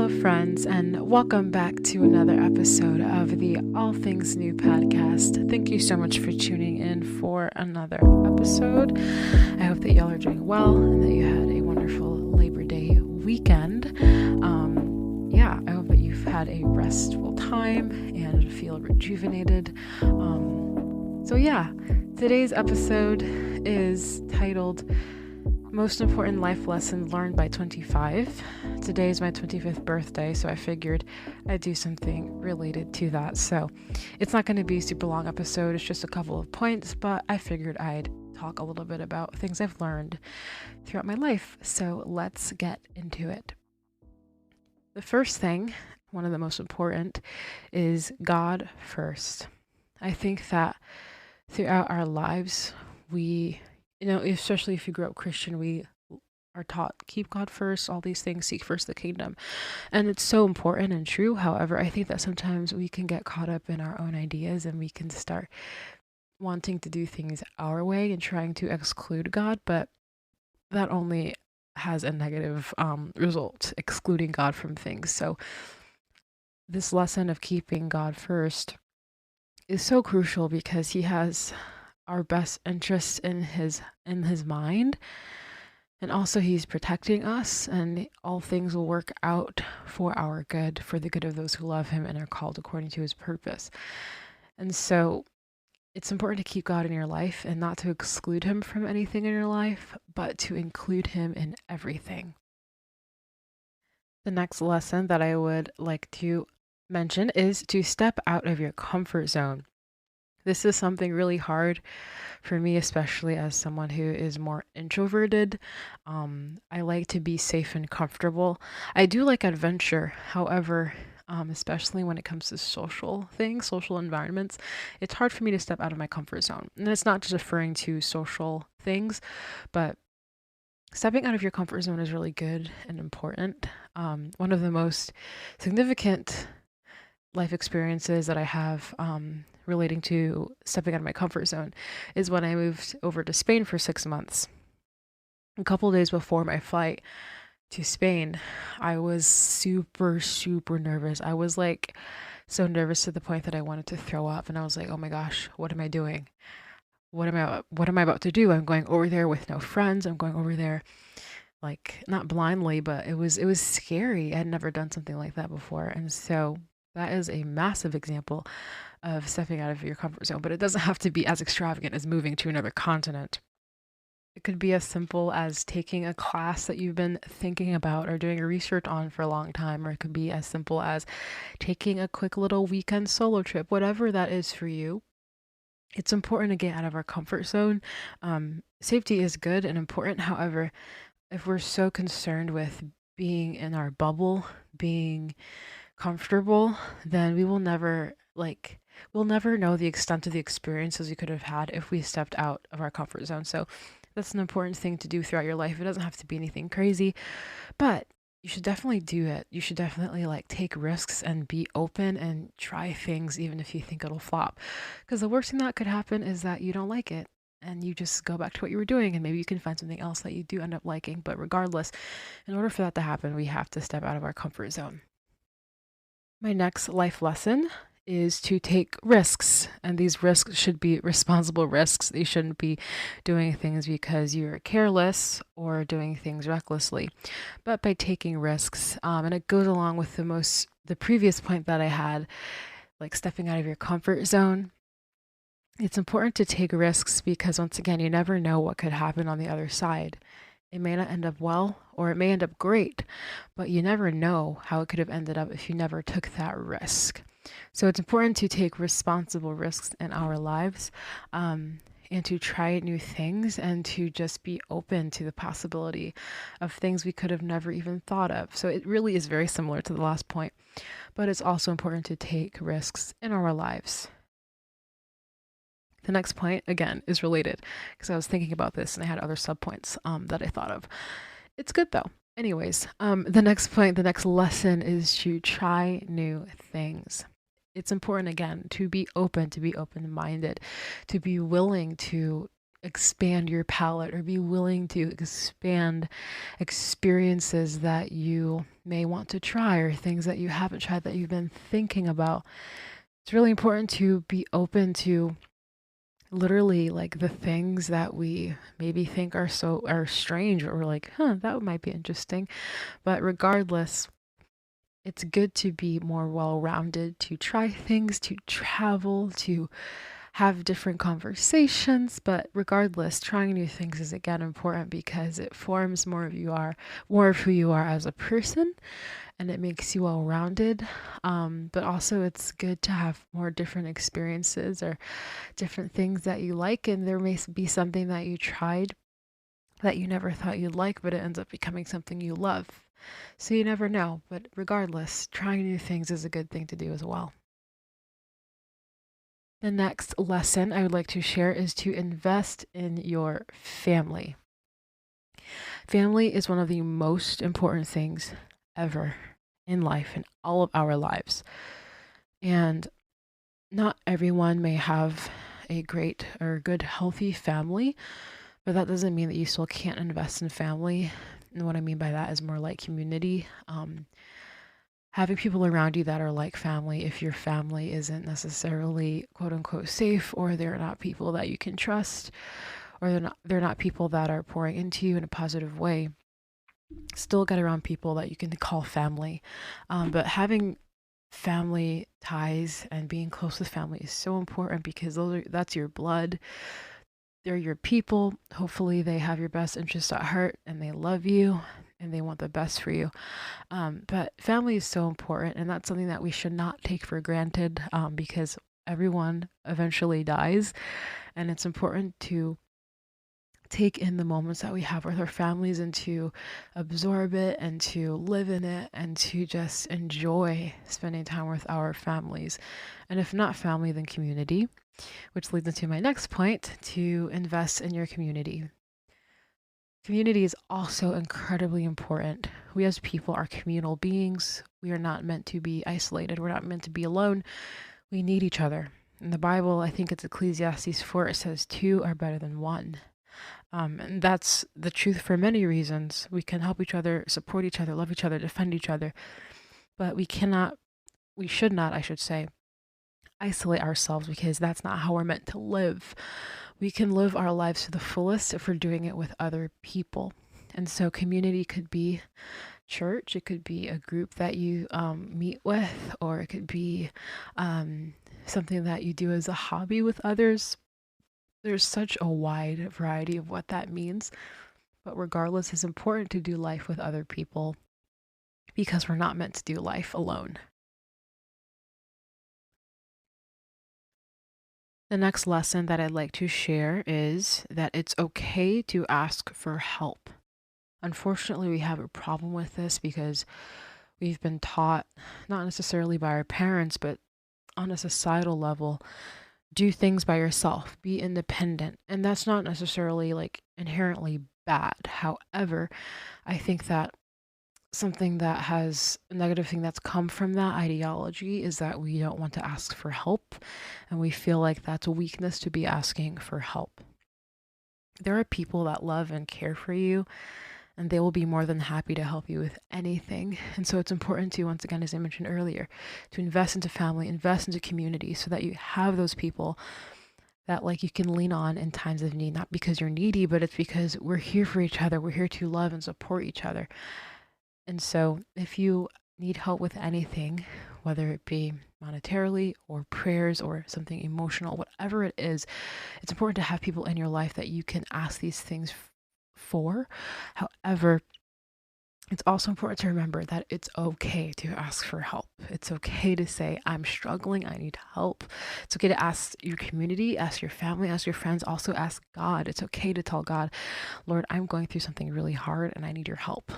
Hello, friends, and welcome back to another episode of the All Things New podcast. Thank you so much for tuning in for another episode. I hope that y'all are doing well and that you had a wonderful Labor Day weekend. I hope that you've had a restful time and feel rejuvenated. Today's episode is titled Most Important Life Lesson Learned by 25. Today is my 25th birthday, so I figured I'd do something related to that. So it's not going to be a super long episode, it's just a couple of points, but I figured I'd talk a little bit about things I've learned throughout my life. So let's get into it. The first thing, one of the most important, is God first. I think that throughout our lives, especially if you grew up Christian, we are taught keep God first, all these things, seek first the kingdom. And it's so important and true. However, I think that sometimes we can get caught up in our own ideas and we can start wanting to do things our way and trying to exclude God, but that only has a negative result, excluding God from things. So this lesson of keeping God first is so crucial because he has our best interests in his mind, and also he's protecting us, and all things will work out for our good, for the good of those who love him and are called according to his purpose. And so it's important to keep God in your life and not to exclude him from anything in your life, but to include him in everything. The next lesson that I would like to mention is to step out of your comfort zone. This is something really hard for me, especially as someone who is more introverted. I like to be safe and comfortable. I do like adventure. However, especially when it comes to social things, social environments, it's hard for me to step out of my comfort zone. And it's not just referring to social things, but stepping out of your comfort zone is really good and important. One of the most significant life experiences that I have relating to stepping out of my comfort zone is when I moved over to Spain for 6 months. A couple of days before my flight to Spain, I was super, super nervous. I was like so nervous to the point that I wanted to throw up, and I was like, oh my gosh, what am I doing? What am I about to do? I'm going over there with no friends. I'm going over there like not blindly, but it was scary. I had never done something like that before. And so that is a massive example of stepping out of your comfort zone, but it doesn't have to be as extravagant as moving to another continent. It could be as simple as taking a class that you've been thinking about or doing research on for a long time, or it could be as simple as taking a quick little weekend solo trip, whatever that is for you. It's important to get out of our comfort zone. Safety is good and important. However, if we're so concerned with being in our bubble, being comfortable, then we'll never know the extent of the experiences we could have had if we stepped out of our comfort zone. So that's an important thing to do throughout your life. It doesn't have to be anything crazy, but you should definitely do it. You should definitely take risks and be open and try things even if you think it'll flop. Because the worst thing that could happen is that you don't like it and you just go back to what you were doing, and maybe you can find something else that you do end up liking. But regardless, in order for that to happen, we have to step out of our comfort zone. My next life lesson is to take risks, and these risks should be responsible risks. You shouldn't be doing things because you're careless or doing things recklessly, but by taking risks. And it goes along with the previous point that I had, like stepping out of your comfort zone. It's important to take risks because, once again, you never know what could happen on the other side. It may not end up well, or it may end up great, but you never know how it could have ended up if you never took that risk. So it's important to take responsible risks in our lives, and to try new things and to just be open to the possibility of things we could have never even thought of. So it really is very similar to the last point, but it's also important to take risks in our lives. The next point, again, is related because I was thinking about this and I had other subpoints that I thought of. It's good though. Anyways, the next point, the next lesson is to try new things. It's important, again, to be open-minded, to be willing to expand your palette or be willing to expand experiences that you may want to try or things that you haven't tried that you've been thinking about. It's really important to be open to literally like the things that we maybe think are strange or we're like, that might be interesting. But regardless, it's good to be more well-rounded, to try things, to travel, to have different conversations. But regardless, trying new things is again important because it forms more of who you are as a person, and it makes you well-rounded. But also, it's good to have more different experiences or different things that you like, and there may be something that you tried that you never thought you'd like, but it ends up becoming something you love. So you never know, but regardless, trying new things is a good thing to do as well. The next lesson I would like to share is to invest in your family. Family is one of the most important things ever in life, in all of our lives. And not everyone may have a great or good, healthy family, but that doesn't mean that you still can't invest in family. And what I mean by that is more like community. Having people around you that are like family, if your family isn't necessarily quote unquote safe, or they're not people that you can trust, or they're not people that are pouring into you in a positive way, still get around people that you can call family. But having family ties and being close with family is so important because that's your blood. They're your people. Hopefully they have your best interest at heart and they love you and they want the best for you. But family is so important, and that's something that we should not take for granted, because everyone eventually dies, and it's important to take in the moments that we have with our families and to absorb it and to live in it and to just enjoy spending time with our families. And if not family, then community, which leads into my next point, to invest in your community. Community is also incredibly important. We as people are communal beings. We are not meant to be isolated. We're not meant to be alone. We need each other. In the Bible, I think it's Ecclesiastes 4, it says two are better than one. And that's the truth for many reasons. We can help each other, support each other, love each other, defend each other. But we should not, I should say, isolate ourselves because that's not how we're meant to live. We can live our lives to the fullest if we're doing it with other people. And so community could be church, it could be a group that you meet with, or it could be something that you do as a hobby with others. There's such a wide variety of what that means. But regardless, it's important to do life with other people because we're not meant to do life alone. The next lesson that I'd like to share is that it's okay to ask for help. Unfortunately, we have a problem with this because we've been taught, not necessarily by our parents, but on a societal level, do things by yourself, be independent. And that's not necessarily like inherently bad. However, I think that something that has a negative thing that's come from that ideology is that we don't want to ask for help, and we feel like that's a weakness to be asking for help. There are people that love and care for you, and they will be more than happy to help you with anything. And so it's important to, once again, as I mentioned earlier, to invest into family, invest into community so that you have those people that like you can lean on in times of need, not because you're needy, but it's because we're here for each other. We're here to love and support each other. And so if you need help with anything, whether it be monetarily or prayers or something emotional, whatever it is, it's important to have people in your life that you can ask these things for. However, it's also important to remember that it's okay to ask for help. It's okay to say, I'm struggling, I need help. It's okay to ask your community, ask your family, ask your friends, also ask God. It's okay to tell God, Lord, I'm going through something really hard and I need your help.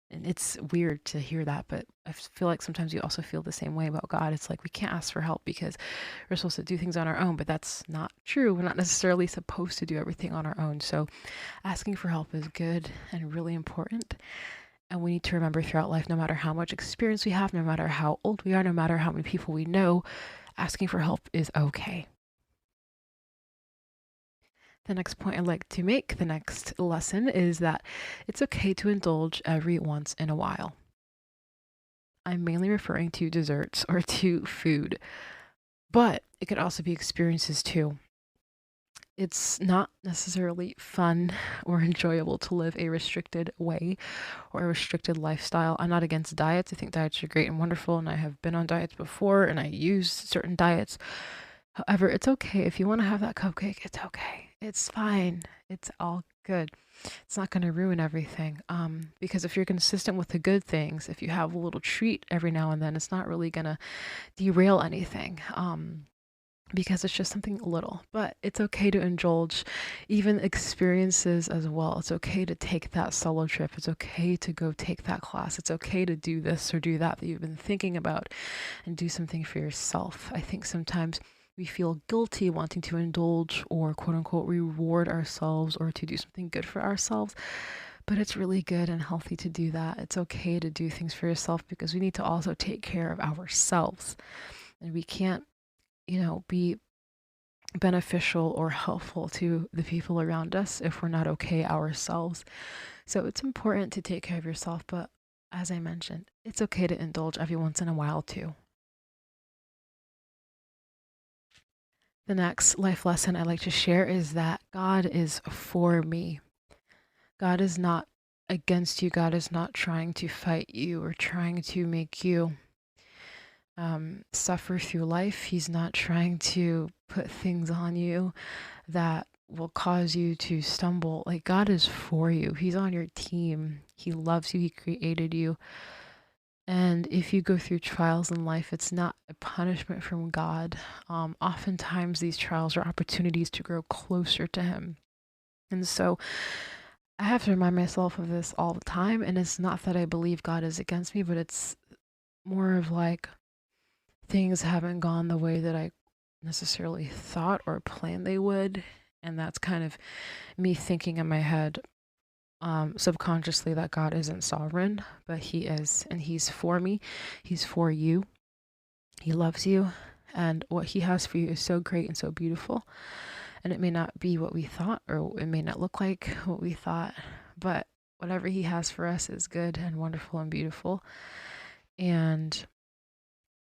And it's weird to hear that, but I feel like sometimes you also feel the same way about God. It's like we can't ask for help because we're supposed to do things on our own, but that's not true. We're not necessarily supposed to do everything on our own. So asking for help is good and really important. And we need to remember throughout life, no matter how much experience we have, no matter how old we are, no matter how many people we know, asking for help is okay. The next point I'd like to make, the next lesson, is that it's okay to indulge every once in a while. I'm mainly referring to desserts or to food, but it could also be experiences too. It's not necessarily fun or enjoyable to live a restricted way or a restricted lifestyle. I'm not against diets. I think diets are great and wonderful, and I have been on diets before and I use certain diets. However, it's okay. If you want to have that cupcake, it's okay. It's fine. It's all good. It's not going to ruin everything. Because if you're consistent with the good things, if you have a little treat every now and then, it's not really going to derail anything. Because it's just something little, but it's okay to indulge even experiences as well. It's okay to take that solo trip. It's okay to go take that class. It's okay to do this or do that you've been thinking about and do something for yourself. I think sometimes we feel guilty wanting to indulge or quote unquote reward ourselves or to do something good for ourselves. But it's really good and healthy to do that. It's okay to do things for yourself because we need to also take care of ourselves. And we can't, be beneficial or helpful to the people around us if we're not okay ourselves. So it's important to take care of yourself, but as I mentioned, it's okay to indulge every once in a while too. The next life lesson I like to share is that God is for me. God is not against you. God is not trying to fight you or trying to make you suffer through life. He's not trying to put things on you that will cause you to stumble. Like, God is for you. He's on your team. He loves you. He created you. And if you go through trials in life, it's not a punishment from God. Oftentimes, these trials are opportunities to grow closer to Him. And so I have to remind myself of this all the time. And it's not that I believe God is against me, but it's more of like, things haven't gone the way that I necessarily thought or planned they would. And that's kind of me thinking in my head, subconsciously, that God isn't sovereign, but He is. And He's for me, He's for you. He loves you. And what He has for you is so great and so beautiful. And it may not be what we thought, or it may not look like what we thought, but whatever He has for us is good and wonderful and beautiful. And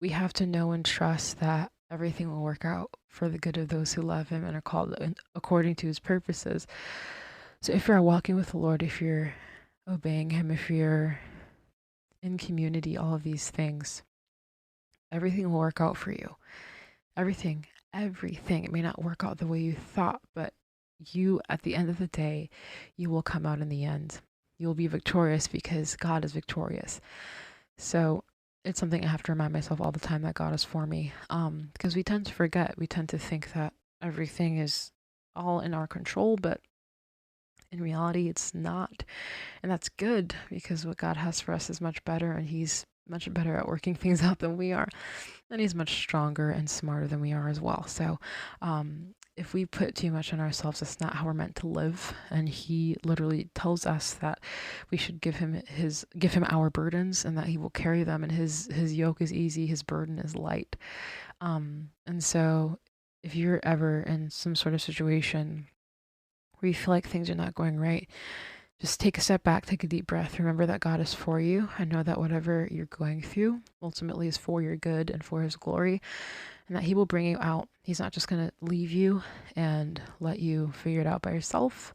we have to know and trust that everything will work out for the good of those who love Him and are called according to His purposes. So if you're walking with the Lord, if you're obeying Him, if you're in community, all of these things, everything will work out for you. Everything, everything. It may not work out the way you thought, but you, at the end of the day, you will come out in the end. You will be victorious because God is victorious. So it's something I have to remind myself all the time that God is for me. Because we tend to forget. We tend to think that everything is all in our control, but in reality, it's not. And that's good because what God has for us is much better, and He's much better at working things out than we are. And He's much stronger and smarter than we are as well. So, if we put too much on ourselves, it's not how we're meant to live. And He literally tells us that we should give him our burdens, and that He will carry them. And His yoke is easy, His burden is light. And so, if you're ever in some sort of situation where you feel like things are not going right, just take a step back, take a deep breath. Remember that God is for you. I know that whatever you're going through ultimately is for your good and for His glory, and that He will bring you out. He's not just going to leave you and let you figure it out by yourself.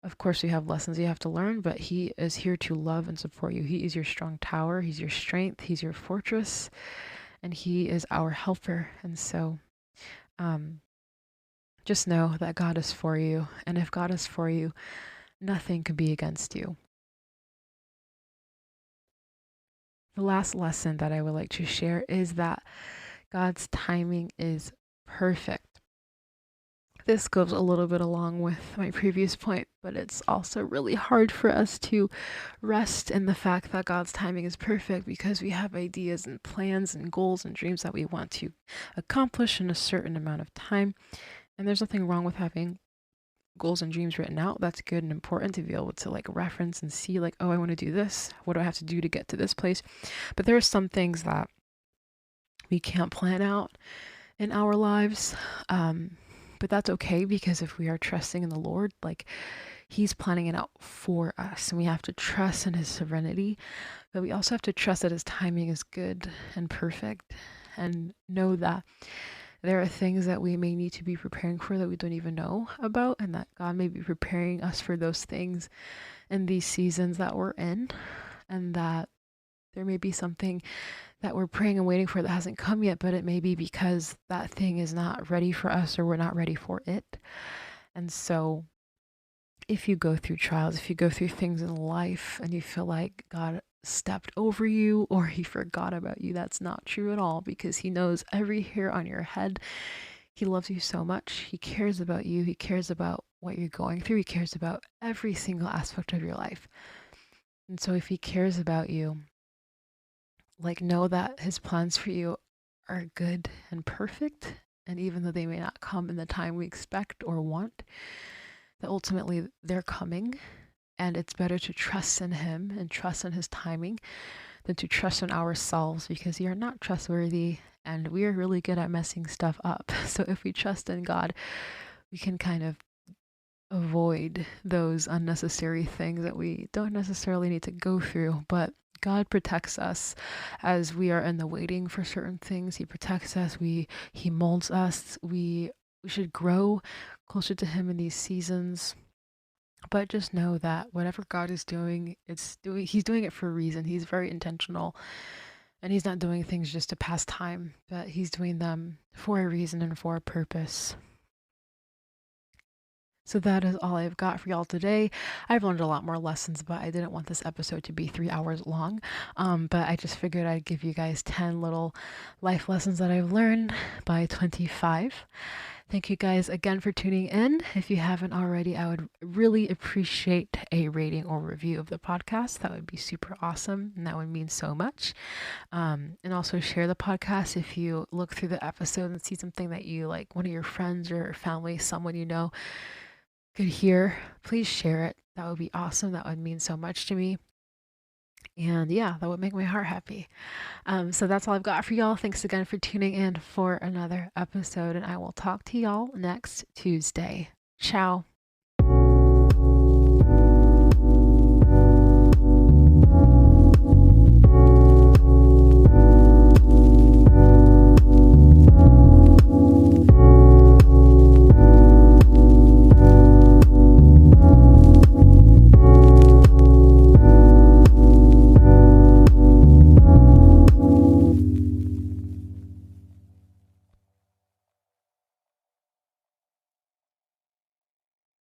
Of course, you have lessons you have to learn, but He is here to love and support you. He is your strong tower. He's your strength. He's your fortress, and He is our helper. And so, just know that God is for you. And if God is for you, nothing can be against you. The last lesson that I would like to share is that God's timing is perfect. This goes a little bit along with my previous point, but it's also really hard for us to rest in the fact that God's timing is perfect because we have ideas and plans and goals and dreams that we want to accomplish in a certain amount of time. And there's nothing wrong with having goals and dreams written out. That's good and important to be able to like reference and see like, oh, I want to do this. What do I have to do to get to this place? But there are some things that we can't plan out in our lives. But that's okay, because if we are trusting in the Lord, like, He's planning it out for us, and we have to trust in His serenity, but we also have to trust that His timing is good and perfect, and know that there are things that we may need to be preparing for that we don't even know about, and that God may be preparing us for those things in these seasons that we're in, and that there may be something that we're praying and waiting for that hasn't come yet, but it may be because that thing is not ready for us, or we're not ready for it. And so, if you go through trials, if you go through things in life and you feel like God stepped over you or He forgot about you, that's not true at all, because He knows every hair on your head. He loves you so much. He cares about you. He cares about what you're going through. He cares about every single aspect of your life. And so, if He cares about you, like, know that His plans for you are good and perfect. And even though they may not come in the time we expect or want, that ultimately they're coming. And it's better to trust in Him and trust in His timing than to trust in ourselves, because we are not trustworthy and we are really good at messing stuff up. So if we trust in God, we can kind of avoid those unnecessary things that we don't necessarily need to go through. But God protects us as we are in the waiting for certain things. He protects us. He molds us. We should grow closer to Him in these seasons. But just know that whatever God is doing, He's doing it for a reason. He's very intentional, and He's not doing things just to pass time, but He's doing them for a reason and for a purpose. So that is all I've got for y'all today. I've learned a lot more lessons, but I didn't want this episode to be 3 hours long. But I just figured I'd give you guys 10 little life lessons that I've learned by 25. Thank you guys again for tuning in. If you haven't already, I would really appreciate a rating or review of the podcast. That would be super awesome, and that would mean so much. And also share the podcast if you look through the episode and see something that you like, one of your friends or family, someone you know could hear. Please share it. That would be awesome. That would mean so much to me. And yeah, that would make my heart happy. So that's all I've got for y'all. Thanks again for tuning in for another episode, and I will talk to y'all next Tuesday. Ciao.